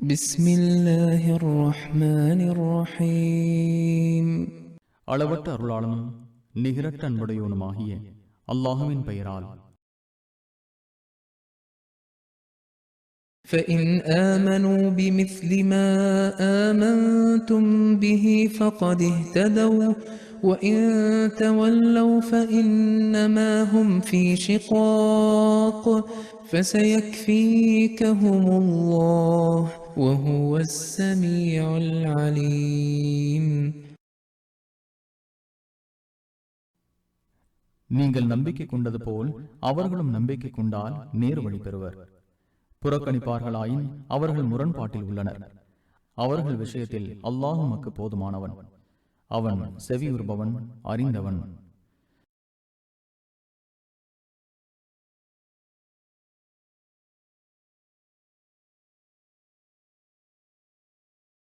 بسم الله الرحمن الرحيم. அளவற்ற அருளாளனும் நிகரற்ற அன்புடையவனுமாகிய அல்லாஹுவின் பெயரால். فإن آمنوا بمثل ما آمنتم به فقد اهتدوا وإن تولوا فإنما هم في شقاق فسيكفيكهم الله وهو السميع العليم. நீங்கள் நம்பிக்கை கொண்டது போல் அவர்களும் நம்பிக்கை கொண்டால் நேர் வழி பெறுவர். புறக்கணிப்பார்களாயின் அவர்கள் முரண்பாட்டில் உள்ளனர். அவர்கள் விஷயத்தில் அல்லாஹ் உமக்கு போதுமானவன். அவன் செவியுறுபவன், அறிந்தவன்.